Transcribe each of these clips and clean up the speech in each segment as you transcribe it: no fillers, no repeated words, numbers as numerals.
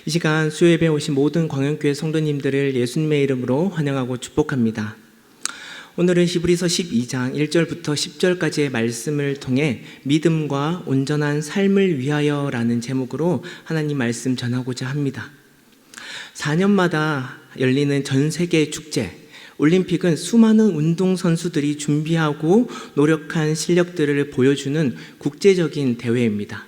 이 시간 수요예배에 오신 모든 광영교회 성도님들을 예수님의 이름으로 환영하고 축복합니다. 오늘은 히브리서 12장 1절부터 10절까지의 말씀을 통해 믿음과 온전한 삶을 위하여라는 제목으로 하나님 말씀 전하고자 합니다. 4년마다 열리는 전 세계 축제 올림픽은 수많은 운동선수들이 준비하고 노력한 실력들을 보여주는 국제적인 대회입니다.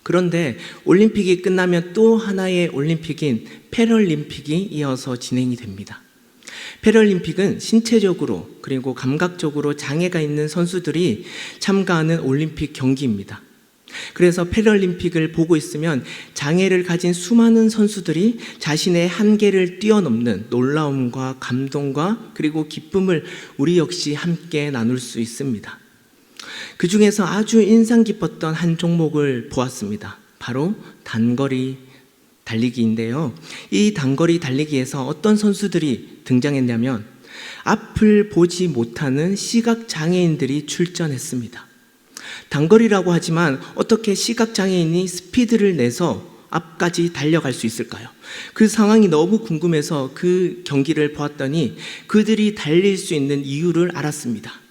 그런데 올림픽이 끝나면 또 하나의 올림픽인 패럴림픽이 이어서 진행이 됩니다. 패럴림픽은 신체적으로 그리고 감각적으로 장애가 있는 선수들이 참가하는 올림픽 경기입니다. 그래서 패럴림픽을 보고 있으면 장애를 가진 수많은 선수들이 자신의 한계를 뛰어넘는 놀라움과 감동과 그리고 기쁨을 우리 역시 함께 나눌 수 있습니다. 그 중에서 아주 인상 깊었던 한 종목을 보았습니다. 바로 단거리 달리기인데요. 이 단거리 달리기에서 어떤 선수들이 등장했냐면 앞을 보지 못하는 시각장애인들이 출전했습니다. 단거리라고 하지만 어떻게 시각장애인이 스피드를 내서 앞까지 달려갈 수 있을까요? 그 상황이 너무 궁금해서 그 경기를 보았더니 그들이 달릴 수 있는 이유를 알았습니다.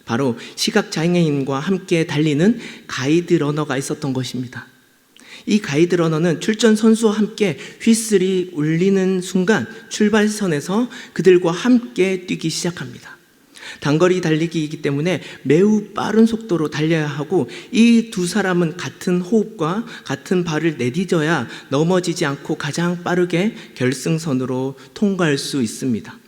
바로 시각장애인과 함께 달리는 가이드 러너가 있었던 것입니다. 이 가이드 러너는 출전 선수와 함께 휘슬이 울리는 순간 출발선에서 그들과 함께 뛰기 시작합니다. 단거리 달리기이기 때문에 매우 빠른 속도로 달려야 하고 이 두 사람은 같은 호흡과 같은 발을 내딛어야 넘어지지 않고 가장 빠르게 결승선으로 통과할 수 있습니다.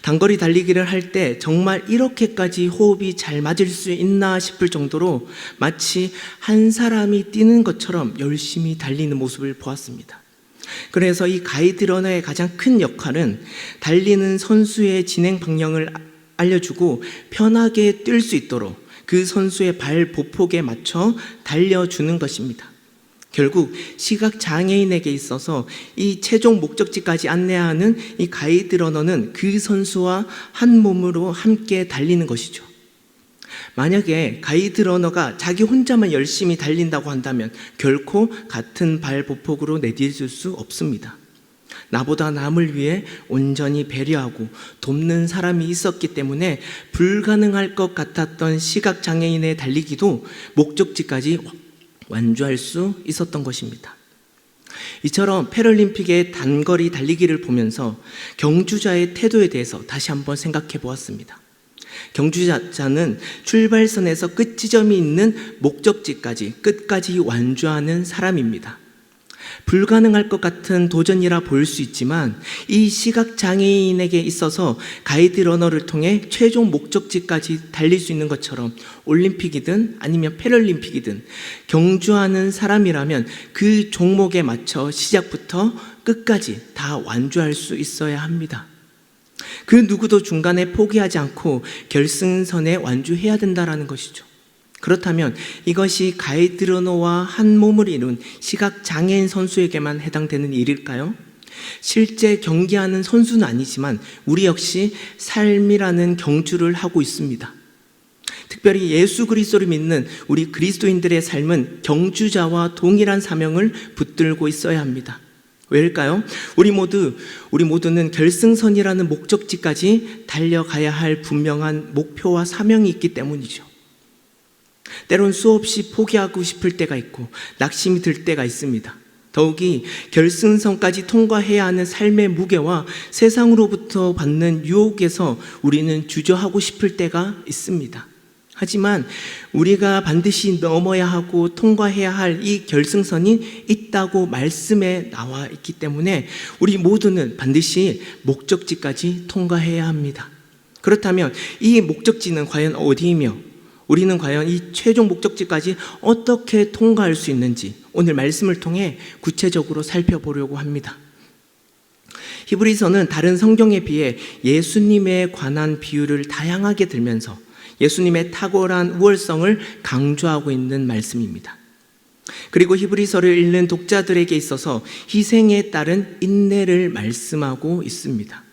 단거리 달리기를 할 때 정말 이렇게까지 호흡이 잘 맞을 수 있나 싶을 정도로 마치 한 사람이 뛰는 것처럼 열심히 달리는 모습을 보았습니다. 그래서 이 가이드 러너의 가장 큰 역할은 달리는 선수의 진행 방향을 알려주고 편하게 뛸 수 있도록 그 선수의 발 보폭에 맞춰 달려주는 것입니다. 결국 시각장애인에게 있어서 이 최종 목적지까지 안내하는 이 가이드 러너는 그 선수와 한 몸으로 함께 달리는 것이죠. 만약에 가이드 러너가 자기 혼자만 열심히 달린다고 한다면 결코 같은 발 보폭으로 내딛을 수 없습니다. 나보다 남을 위해 온전히 배려하고 돕는 사람이 있었기 때문에 불가능할 것 같았던 시각장애인의 달리기도 목적지까지 완주할 수 있었던 것입니다. 이처럼 패럴림픽의 단거리 달리기를 보면서 경주자의 태도에 대해서 다시 한번 생각해 보았습니다. 경주자는 출발선에서 끝지점이 있는 목적지까지 끝까지 완주하는 사람입니다. 불가능할 것 같은 도전이라 보일 수 있지만 이 시각장애인에게 있어서 가이드 러너를 통해 최종 목적지까지 달릴 수 있는 것처럼 올림픽이든 아니면 패럴림픽이든 경주하는 사람이라면 그 종목에 맞춰 시작부터 끝까지 다 완주할 수 있어야 합니다. 그 누구도 중간에 포기하지 않고 결승선에 완주해야 된다는 것이죠. 그렇다면 이것이 가이드 러너와 한 몸을 이룬 시각장애인 선수에게만 해당되는 일일까요? 실제 경기하는 선수는 아니지만 우리 역시 삶이라는 경주를 하고 있습니다. 특별히 예수 그리스도를 믿는 우리 그리스도인들의 삶은 경주자와 동일한 사명을 붙들고 있어야 합니다. 왜일까요? 우리 모두는 결승선이라는 목적지까지 달려가야 할 분명한 목표와 사명이 있기 때문이죠. 때론 수없이 포기하고 싶을 때가 있고 낙심이 들 때가 있습니다. 더욱이 결승선까지 통과해야 하는 삶의 무게와 세상으로부터 받는 유혹에서 우리는 주저하고 싶을 때가 있습니다. 하지만 우리가 반드시 넘어야 하고 통과해야 할 이 결승선이 있다고 말씀에 나와 있기 때문에 우리 모두는 반드시 목적지까지 통과해야 합니다. 그렇다면 이 목적지는 과연 어디이며 우리는 과연 이 최종 목적지까지 어떻게 통과할 수 있는지 오늘 말씀을 통해 구체적으로 살펴보려고 합니다. 히브리서는 다른 성경에 비해 예수님에 관한 비유를 다양하게 들면서 예수님의 탁월한 우월성을 강조하고 있는 말씀입니다. 그리고 히브리서를 읽는 독자들에게 있어서 희생에 따른 인내를 말씀하고 있습니다.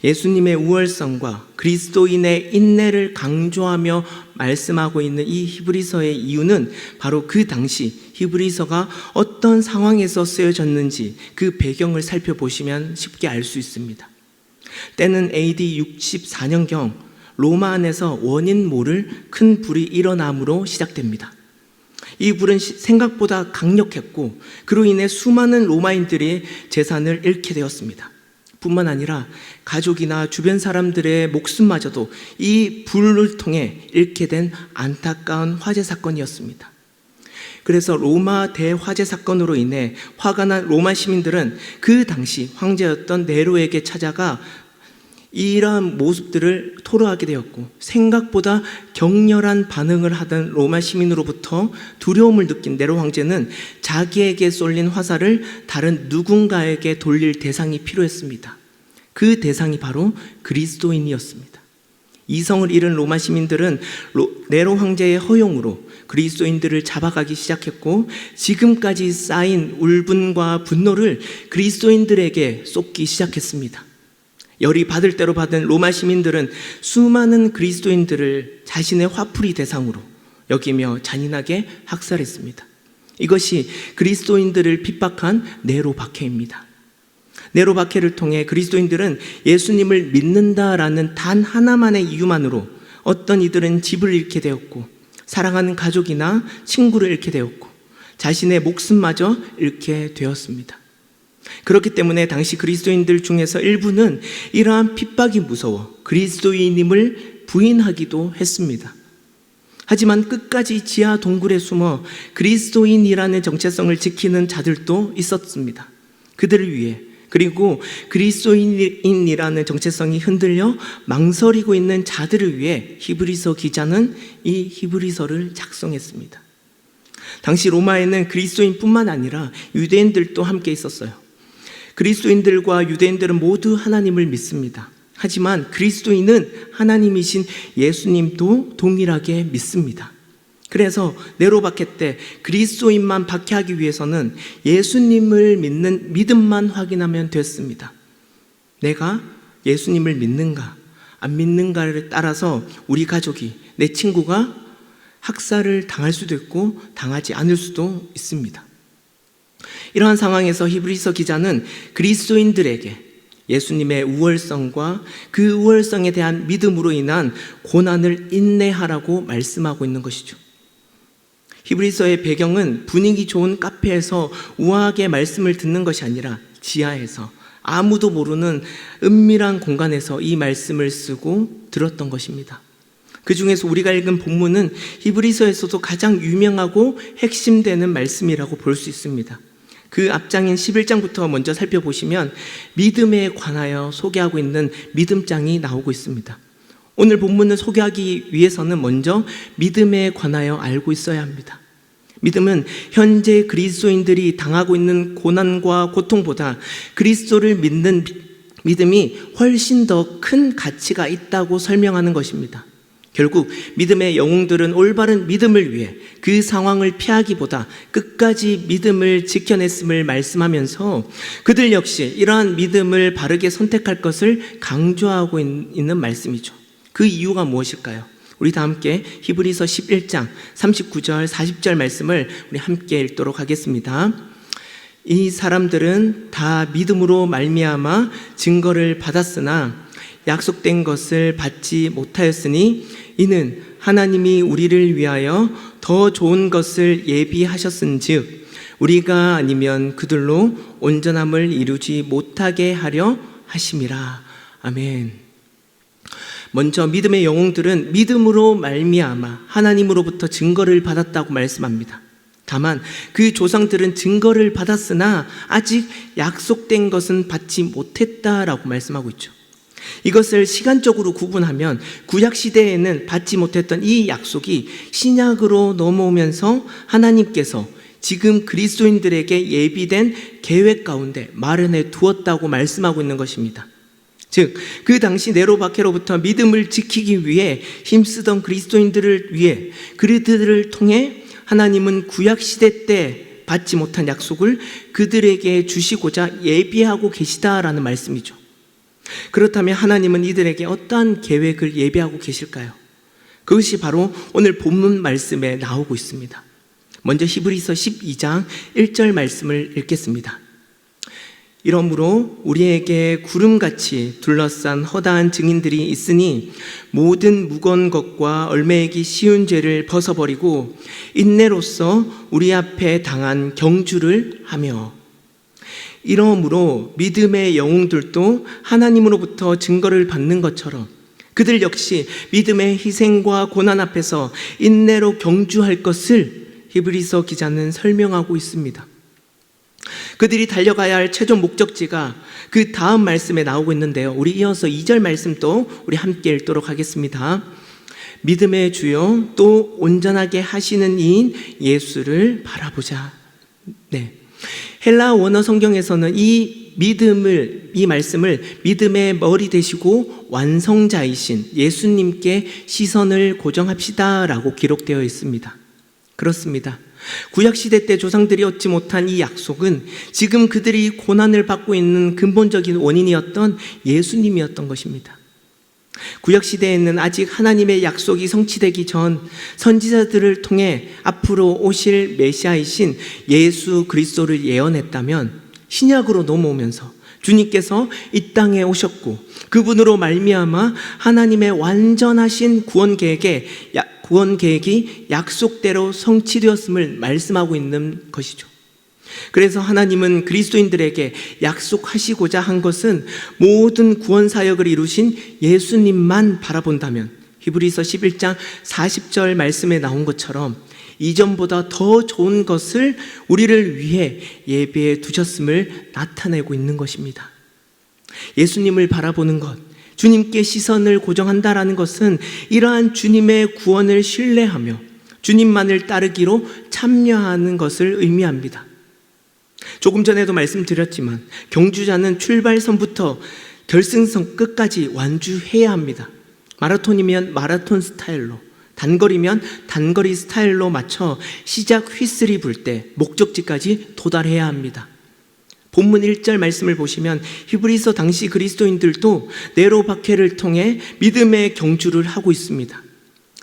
예수님의 우월성과 그리스도인의 인내를 강조하며 말씀하고 있는 이 히브리서의 이유는 바로 그 당시 히브리서가 어떤 상황에서 쓰여졌는지 그 배경을 살펴보시면 쉽게 알 수 있습니다. 때는 AD 64년경 로마 안에서 원인 모를 큰 불이 일어남으로 시작됩니다. 이 불은 생각보다 강력했고 그로 인해 수많은 로마인들이 재산을 잃게 되었습니다. 뿐만 아니라 가족이나 주변 사람들의 목숨마저도 이 불을 통해 잃게 된 안타까운 화재 사건이었습니다. 그래서 로마 대화재 사건으로 인해 화가 난 로마 시민들은 그 당시 황제였던 네로에게 찾아가 이러한 모습들을 토로하게 되었고, 생각보다 격렬한 반응을 하던 로마 시민으로부터 두려움을 느낀 네로 황제는 자기에게 쏠린 화살을 다른 누군가에게 돌릴 대상이 필요했습니다. 그 대상이 바로 그리스도인이었습니다. 이성을 잃은 로마 시민들은 네로 황제의 허용으로 그리스도인들을 잡아가기 시작했고, 지금까지 쌓인 울분과 분노를 그리스도인들에게 쏟기 시작했습니다. 열이 받을 대로 받은 로마 시민들은 수많은 그리스도인들을 자신의 화풀이 대상으로 여기며 잔인하게 학살했습니다. 이것이 그리스도인들을 핍박한 네로 박해입니다. 네로 박해를 통해 그리스도인들은 예수님을 믿는다라는 단 하나만의 이유만으로 어떤 이들은 집을 잃게 되었고, 사랑하는 가족이나 친구를 잃게 되었고, 자신의 목숨마저 잃게 되었습니다. 그렇기 때문에 당시 그리스도인들 중에서 일부는 이러한 핍박이 무서워 그리스도인임을 부인하기도 했습니다. 하지만 끝까지 지하 동굴에 숨어 그리스도인이라는 정체성을 지키는 자들도 있었습니다. 그들을 위해, 그리고 그리스도인이라는 정체성이 흔들려 망설이고 있는 자들을 위해 히브리서 기자는 이 히브리서를 작성했습니다. 당시 로마에는 그리스도인뿐만 아니라 유대인들도 함께 있었어요. 그리스도인들과 유대인들은 모두 하나님을 믿습니다. 하지만 그리스도인은 하나님이신 예수님도 동일하게 믿습니다. 그래서 네로 박해 때 그리스도인만 박해하기 위해서는 예수님을 믿는 믿음만 확인하면 됐습니다. 내가 예수님을 믿는가 안 믿는가를 따라서 우리 가족이, 내 친구가 학살을 당할 수도 있고 당하지 않을 수도 있습니다. 이러한 상황에서 히브리서 기자는 그리스도인들에게 예수님의 우월성과 그 우월성에 대한 믿음으로 인한 고난을 인내하라고 말씀하고 있는 것이죠. 히브리서의 배경은 분위기 좋은 카페에서 우아하게 말씀을 듣는 것이 아니라 지하에서 아무도 모르는 은밀한 공간에서 이 말씀을 쓰고 들었던 것입니다. 그 중에서 우리가 읽은 본문은 히브리서에서도 가장 유명하고 핵심되는 말씀이라고 볼 수 있습니다. 그 앞장인 11장부터 먼저 살펴보시면 믿음에 관하여 소개하고 있는 믿음장이 나오고 있습니다. 오늘 본문을 소개하기 위해서는 먼저 믿음에 관하여 알고 있어야 합니다. 믿음은 현재 그리스도인들이 당하고 있는 고난과 고통보다 그리스도를 믿는 믿음이 훨씬 더 큰 가치가 있다고 설명하는 것입니다. 결국 믿음의 영웅들은 올바른 믿음을 위해 그 상황을 피하기보다 끝까지 믿음을 지켜냈음을 말씀하면서 그들 역시 이러한 믿음을 바르게 선택할 것을 강조하고 있는 말씀이죠. 그 이유가 무엇일까요? 우리 다 함께 히브리서 11장 39절 40절 말씀을 우리 함께 읽도록 하겠습니다. 이 사람들은 다 믿음으로 말미암아 증거를 받았으나 약속된 것을 받지 못하였으니 이는 하나님이 우리를 위하여 더 좋은 것을 예비하셨은즉 우리가 아니면 그들로 온전함을 이루지 못하게 하려 하심이라. 아멘. 먼저 믿음의 영웅들은 믿음으로 말미암아 하나님으로부터 증거를 받았다고 말씀합니다. 다만 그 조상들은 증거를 받았으나 아직 약속된 것은 받지 못했다라고 말씀하고 있죠. 이것을 시간적으로 구분하면 구약시대에는 받지 못했던 이 약속이 신약으로 넘어오면서 하나님께서 지금 그리스도인들에게 예비된 계획 가운데 마련해 두었다고 말씀하고 있는 것입니다. 즉, 그 당시 네로 박해로부터 믿음을 지키기 위해 힘쓰던 그리스도인들을 위해 그들을 통해 하나님은 구약시대 때 받지 못한 약속을 그들에게 주시고자 예비하고 계시다라는 말씀이죠. 그렇다면 하나님은 이들에게 어떠한 계획을 예비하고 계실까요? 그것이 바로 오늘 본문 말씀에 나오고 있습니다. 먼저 히브리서 12장 1절 말씀을 읽겠습니다. 이러므로 우리에게 구름같이 둘러싼 허다한 증인들이 있으니 모든 무거운 것과 얼매이기 쉬운 죄를 벗어버리고 인내로써 우리 앞에 당한 경주를 하며, 이러므로 믿음의 영웅들도 하나님으로부터 증거를 받는 것처럼 그들 역시 믿음의 희생과 고난 앞에서 인내로 경주할 것을 히브리서 기자는 설명하고 있습니다. 그들이 달려가야 할 최종 목적지가 그 다음 말씀에 나오고 있는데요, 우리 이어서 2절 말씀도 우리 함께 읽도록 하겠습니다. 믿음의 주요 또 온전하게 하시는 이인 예수를 바라보자. 네, 헬라 원어 성경에서는 이 말씀을 믿음의 머리 되시고 완성자이신 예수님께 시선을 고정합시다 라고 기록되어 있습니다. 그렇습니다. 구약시대 때 조상들이 얻지 못한 이 약속은 지금 그들이 고난을 받고 있는 근본적인 원인이었던 예수님이었던 것입니다. 구약시대에는 아직 하나님의 약속이 성취되기 전 선지자들을 통해 앞으로 오실 메시아이신 예수 그리스도를 예언했다면, 신약으로 넘어오면서 주님께서 이 땅에 오셨고 그분으로 말미암아 하나님의 완전하신 구원 계획이 약속대로 성취되었음을 말씀하고 있는 것이죠. 그래서 하나님은 그리스도인들에게 약속하시고자 한 것은 모든 구원 사역을 이루신 예수님만 바라본다면 히브리서 11장 40절 말씀에 나온 것처럼 이전보다 더 좋은 것을 우리를 위해 예비해 두셨음을 나타내고 있는 것입니다. 예수님을 바라보는 것, 주님께 시선을 고정한다라는 것은 이러한 주님의 구원을 신뢰하며 주님만을 따르기로 참여하는 것을 의미합니다. 조금 전에도 말씀드렸지만 경주자는 출발선부터 결승선 끝까지 완주해야 합니다. 마라톤이면 마라톤 스타일로, 단거리면 단거리 스타일로 맞춰 시작 휘슬이 불 때 목적지까지 도달해야 합니다. 본문 1절 말씀을 보시면 히브리서 당시 그리스도인들도 네로 박해를 통해 믿음의 경주를 하고 있습니다.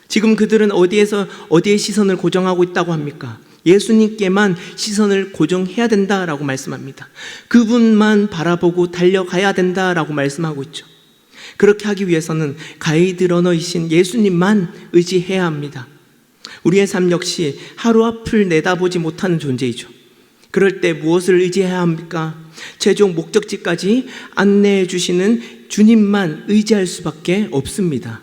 지금 그들은 어디에 시선을 고정하고 있다고 합니까? 예수님께만 시선을 고정해야 된다라고 말씀합니다. 그분만 바라보고 달려가야 된다라고 말씀하고 있죠. 그렇게 하기 위해서는 가이드 러너이신 예수님만 의지해야 합니다. 우리의 삶 역시 하루 앞을 내다보지 못하는 존재이죠. 그럴 때 무엇을 의지해야 합니까? 최종 목적지까지 안내해 주시는 주님만 의지할 수밖에 없습니다.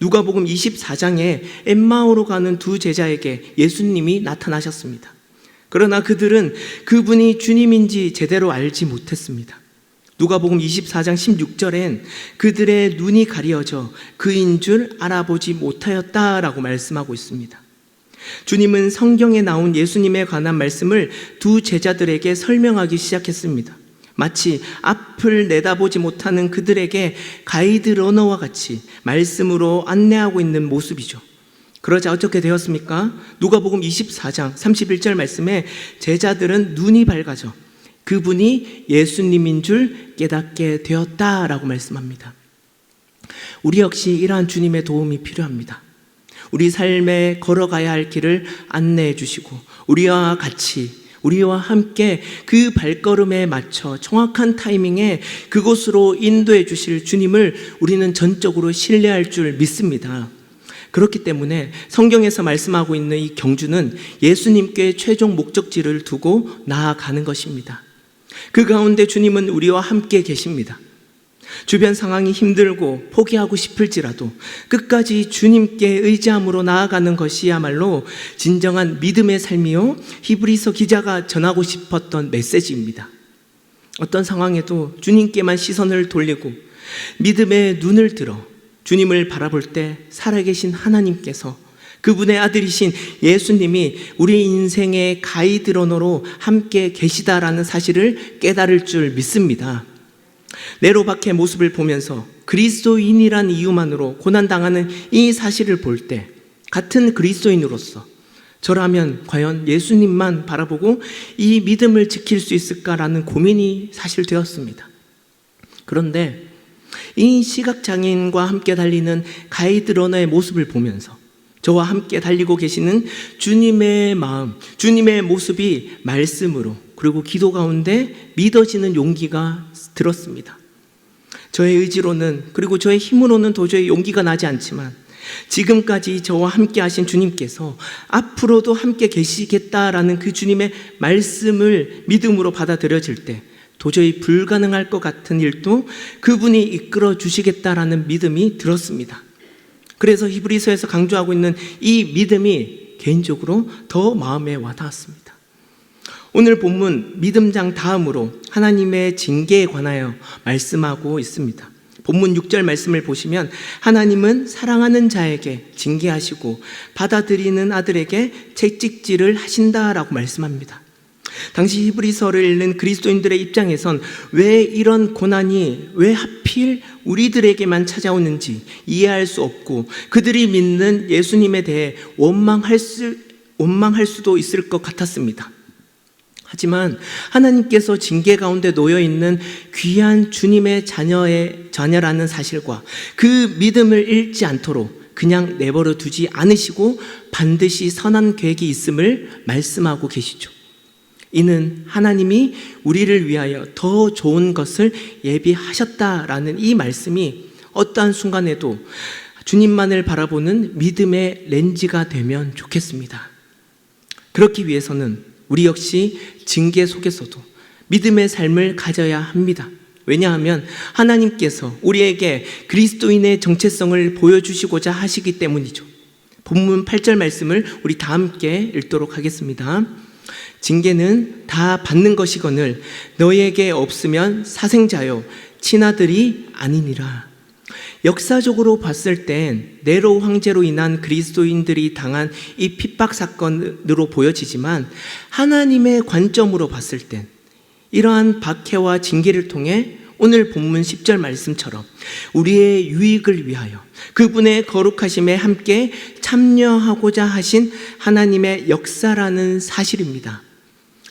누가복음 24장에 엠마오로 가는 두 제자에게 예수님이 나타나셨습니다. 그러나 그들은 그분이 주님인지 제대로 알지 못했습니다. 누가복음 24장 16절엔 그들의 눈이 가려져 그인 줄 알아보지 못하였다라고 말씀하고 있습니다. 주님은 성경에 나온 예수님에 관한 말씀을 두 제자들에게 설명하기 시작했습니다. 마치 앞을 내다보지 못하는 그들에게 가이드 러너와 같이 말씀으로 안내하고 있는 모습이죠. 그러자 어떻게 되었습니까? 누가복음 24장 31절 말씀에 제자들은 눈이 밝아져 그분이 예수님인 줄 깨닫게 되었다라고 말씀합니다. 우리 역시 이러한 주님의 도움이 필요합니다. 우리 삶에 걸어가야 할 길을 안내해 주시고 우리와 함께 그 발걸음에 맞춰 정확한 타이밍에 그곳으로 인도해 주실 주님을 우리는 전적으로 신뢰할 줄 믿습니다. 그렇기 때문에 성경에서 말씀하고 있는 이 경주는 예수님께 최종 목적지를 두고 나아가는 것입니다. 그 가운데 주님은 우리와 함께 계십니다. 주변 상황이 힘들고 포기하고 싶을지라도 끝까지 주님께 의지함으로 나아가는 것이야말로 진정한 믿음의 삶이요, 히브리서 기자가 전하고 싶었던 메시지입니다. 어떤 상황에도 주님께만 시선을 돌리고 믿음의 눈을 들어 주님을 바라볼 때 살아계신 하나님께서 그분의 아들이신 예수님이 우리 인생의 가이드러너로 함께 계시다라는 사실을 깨달을 줄 믿습니다. 네로 박해 모습을 보면서 그리스도인이란 이유만으로 고난당하는 이 사실을 볼 때 같은 그리스도인으로서 저라면 과연 예수님만 바라보고 이 믿음을 지킬 수 있을까라는 고민이 사실 되었습니다. 그런데 이 시각장애인과 함께 달리는 가이드러너의 모습을 보면서 저와 함께 달리고 계시는 주님의 마음, 주님의 모습이 말씀으로 그리고 기도 가운데 믿어지는 용기가 들었습니다. 저의 의지로는 그리고 저의 힘으로는 도저히 용기가 나지 않지만 지금까지 저와 함께 하신 주님께서 앞으로도 함께 계시겠다라는 그 주님의 말씀을 믿음으로 받아들여질 때 도저히 불가능할 것 같은 일도 그분이 이끌어 주시겠다라는 믿음이 들었습니다. 그래서 히브리서에서 강조하고 있는 이 믿음이 개인적으로 더 마음에 와닿았습니다. 오늘 본문 믿음장 다음으로 하나님의 징계에 관하여 말씀하고 있습니다. 본문 6절 말씀을 보시면 하나님은 사랑하는 자에게 징계하시고 받아들이는 아들에게 채찍질을 하신다라고 말씀합니다. 당시 히브리서를 읽는 그리스도인들의 입장에선 왜 이런 고난이 왜 하필 우리들에게만 찾아오는지 이해할 수 없고 그들이 믿는 예수님에 대해 원망할 수도 있을 것 같았습니다. 하지만 하나님께서 징계 가운데 놓여있는 귀한 주님의 자녀라는 사실과 그 믿음을 잃지 않도록 그냥 내버려 두지 않으시고 반드시 선한 계획이 있음을 말씀하고 계시죠. 이는 하나님이 우리를 위하여 더 좋은 것을 예비하셨다라는 이 말씀이 어떠한 순간에도 주님만을 바라보는 믿음의 렌즈가 되면 좋겠습니다. 그렇기 위해서는 우리 역시 징계 속에서도 믿음의 삶을 가져야 합니다. 왜냐하면 하나님께서 우리에게 그리스도인의 정체성을 보여주시고자 하시기 때문이죠. 본문 8절 말씀을 우리 다 함께 읽도록 하겠습니다. 징계는 다 받는 것이거늘 너희에게 없으면 사생자요 친아들이 아니니라. 역사적으로 봤을 땐 네로 황제로 인한 그리스도인들이 당한 이 핍박 사건으로 보여지지만 하나님의 관점으로 봤을 땐 이러한 박해와 징계를 통해 오늘 본문 10절 말씀처럼 우리의 유익을 위하여 그분의 거룩하심에 함께 참여하고자 하신 하나님의 역사라는 사실입니다.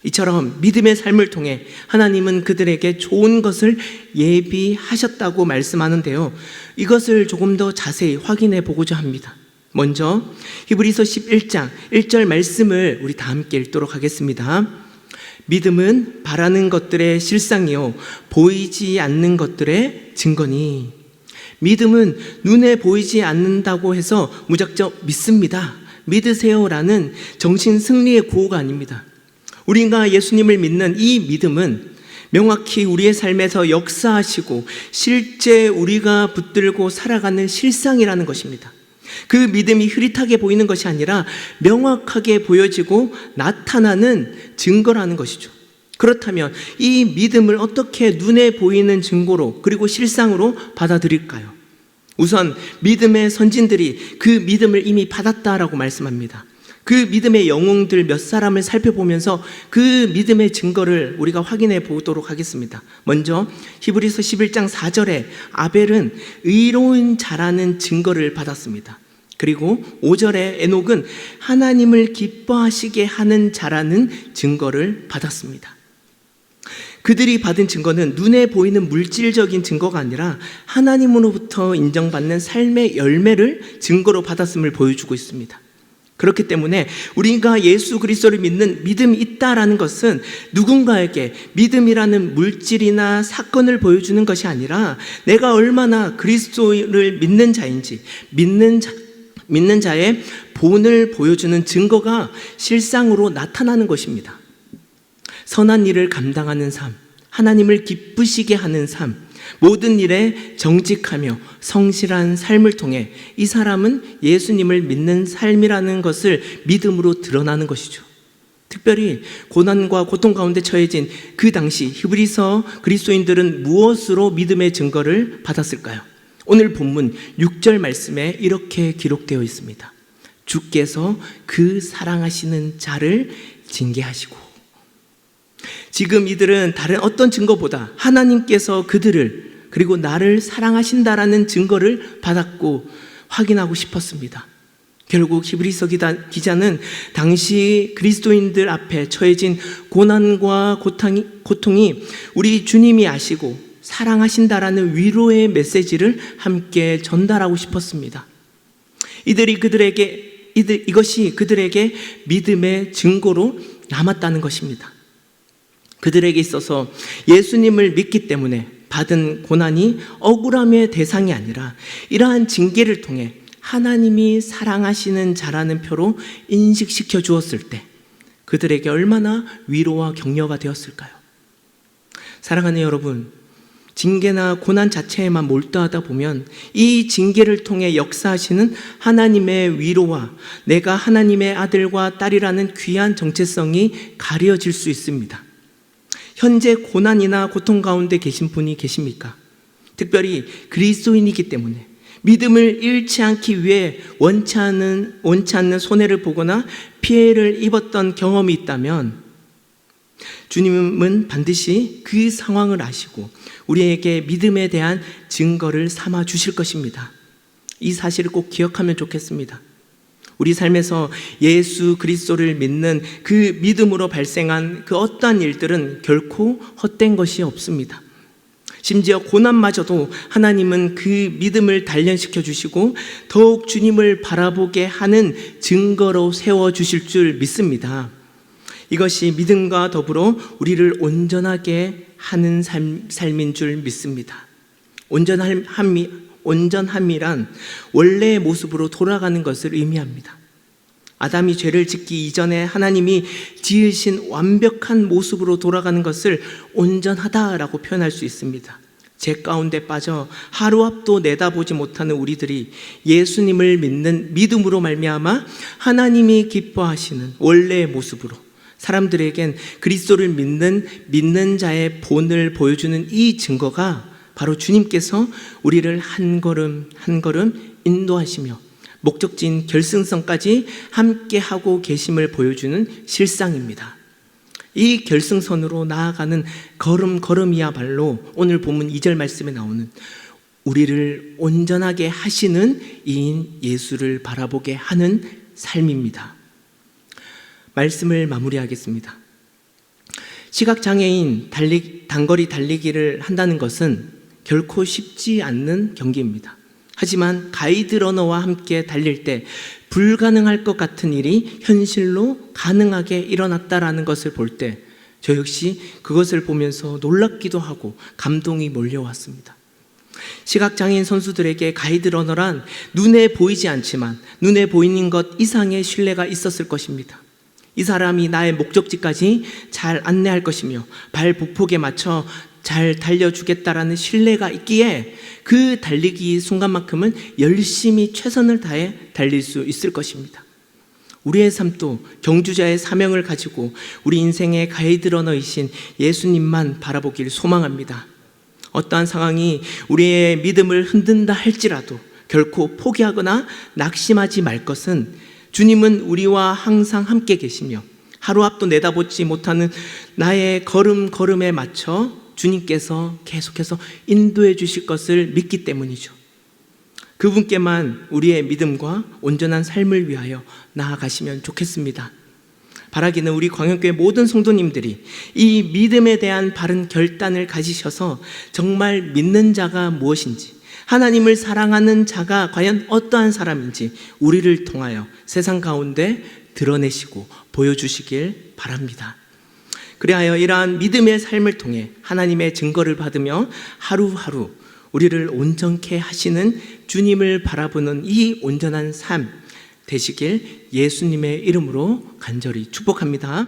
이처럼 믿음의 삶을 통해 하나님은 그들에게 좋은 것을 예비하셨다고 말씀하는데요, 이것을 조금 더 자세히 확인해 보고자 합니다. 먼저 히브리서 11장 1절 말씀을 우리 다 함께 읽도록 하겠습니다. 믿음은 바라는 것들의 실상이요 보이지 않는 것들의 증거니. 믿음은 눈에 보이지 않는다고 해서 무작정 믿습니다, 믿으세요라는 정신 승리의 구호가 아닙니다. 우리가 예수님을 믿는 이 믿음은 명확히 우리의 삶에서 역사하시고 실제 우리가 붙들고 살아가는 실상이라는 것입니다. 그 믿음이 흐릿하게 보이는 것이 아니라 명확하게 보여지고 나타나는 증거라는 것이죠. 그렇다면 이 믿음을 어떻게 눈에 보이는 증거로 그리고 실상으로 받아들일까요? 우선 믿음의 선진들이 그 믿음을 이미 받았다라고 말씀합니다. 그 믿음의 영웅들 몇 사람을 살펴보면서 그 믿음의 증거를 우리가 확인해 보도록 하겠습니다. 먼저 히브리서 11장 4절에 아벨은 의로운 자라는 증거를 받았습니다. 그리고 5절에 에녹은 하나님을 기뻐하시게 하는 자라는 증거를 받았습니다. 그들이 받은 증거는 눈에 보이는 물질적인 증거가 아니라 하나님으로부터 인정받는 삶의 열매를 증거로 받았음을 보여주고 있습니다. 그렇기 때문에 우리가 예수 그리스도를 믿는 믿음이 있다라는 것은 누군가에게 믿음이라는 물질이나 사건을 보여주는 것이 아니라 내가 얼마나 그리스도를 믿는 자인지 믿는 자의 본을 보여주는 증거가 실상으로 나타나는 것입니다. 선한 일을 감당하는 삶, 하나님을 기쁘시게 하는 삶, 모든 일에 정직하며 성실한 삶을 통해 이 사람은 예수님을 믿는 삶이라는 것을 믿음으로 드러나는 것이죠. 특별히 고난과 고통 가운데 처해진 그 당시 히브리서 그리스도인들은 무엇으로 믿음의 증거를 받았을까요? 오늘 본문 6절 말씀에 이렇게 기록되어 있습니다. 주께서 그 사랑하시는 자를 징계하시고. 지금 이들은 다른 어떤 증거보다 하나님께서 그들을 그리고 나를 사랑하신다라는 증거를 받았고 확인하고 싶었습니다. 결국 히브리서 기자는 당시 그리스도인들 앞에 처해진 고난과 고통이 우리 주님이 아시고 사랑하신다라는 위로의 메시지를 함께 전달하고 싶었습니다. 이것이 그들에게 믿음의 증거로 남았다는 것입니다. 그들에게 있어서 예수님을 믿기 때문에 받은 고난이 억울함의 대상이 아니라 이러한 징계를 통해 하나님이 사랑하시는 자라는 표로 인식시켜 주었을 때 그들에게 얼마나 위로와 격려가 되었을까요? 사랑하는 여러분, 징계나 고난 자체에만 몰두하다 보면 이 징계를 통해 역사하시는 하나님의 위로와 내가 하나님의 아들과 딸이라는 귀한 정체성이 가려질 수 있습니다. 현재 고난이나 고통 가운데 계신 분이 계십니까? 특별히 그리스도인이기 때문에 믿음을 잃지 않기 위해 원치 않는 손해를 보거나 피해를 입었던 경험이 있다면 주님은 반드시 그 상황을 아시고 우리에게 믿음에 대한 증거를 삼아 주실 것입니다. 이 사실을 꼭 기억하면 좋겠습니다. 우리 삶에서 예수 그리스도를 믿는 그 믿음으로 발생한 그 어떠한 일들은 결코 헛된 것이 없습니다. 심지어 고난마저도 하나님은 그 믿음을 단련시켜 주시고 더욱 주님을 바라보게 하는 증거로 세워주실 줄 믿습니다. 이것이 믿음과 더불어 우리를 온전하게 하는 삶인 줄 믿습니다. 온전함이란 원래의 모습으로 돌아가는 것을 의미합니다. 아담이 죄를 짓기 이전에 하나님이 지으신 완벽한 모습으로 돌아가는 것을 온전하다라고 표현할 수 있습니다. 죄 가운데 빠져 하루 앞도 내다보지 못하는 우리들이 예수님을 믿는 믿음으로 말미암아 하나님이 기뻐하시는 원래의 모습으로 사람들에겐 그리스도를 믿는 자의 본을 보여주는 이 증거가 바로 주님께서 우리를 한 걸음 한 걸음 인도하시며 목적지인 결승선까지 함께하고 계심을 보여주는 실상입니다. 이 결승선으로 나아가는 걸음이야말로 오늘 본문 2절 말씀에 나오는 우리를 온전하게 하시는 이인 예수를 바라보게 하는 삶입니다. 말씀을 마무리하겠습니다. 시각장애인 단거리 달리기를 한다는 것은 결코 쉽지 않는 경기입니다. 하지만 가이드러너와 함께 달릴 때 불가능할 것 같은 일이 현실로 가능하게 일어났다라는 것을 볼 때 저 역시 그것을 보면서 놀랍기도 하고 감동이 몰려왔습니다. 시각장애인 선수들에게 가이드러너란 눈에 보이지 않지만 눈에 보이는 것 이상의 신뢰가 있었을 것입니다. 이 사람이 나의 목적지까지 잘 안내할 것이며 발 보폭에 맞춰 잘 달려주겠다라는 신뢰가 있기에 그 달리기 순간만큼은 열심히 최선을 다해 달릴 수 있을 것입니다. 우리의 삶도 경주자의 사명을 가지고 우리 인생의 가이드러너이신 예수님만 바라보길 소망합니다. 어떠한 상황이 우리의 믿음을 흔든다 할지라도 결코 포기하거나 낙심하지 말 것은 주님은 우리와 항상 함께 계시며 하루 앞도 내다보지 못하는 나의 걸음에 맞춰 주님께서 계속해서 인도해 주실 것을 믿기 때문이죠. 그분께만 우리의 믿음과 온전한 삶을 위하여 나아가시면 좋겠습니다. 바라기는 우리 광역교회 모든 성도님들이 이 믿음에 대한 바른 결단을 가지셔서 정말 믿는 자가 무엇인지, 하나님을 사랑하는 자가 과연 어떠한 사람인지 우리를 통하여 세상 가운데 드러내시고 보여주시길 바랍니다. 그리하여 이러한 믿음의 삶을 통해 하나님의 증거를 받으며 하루하루 우리를 온전케 하시는 주님을 바라보는 이 온전한 삶 되시길 예수님의 이름으로 간절히 축복합니다.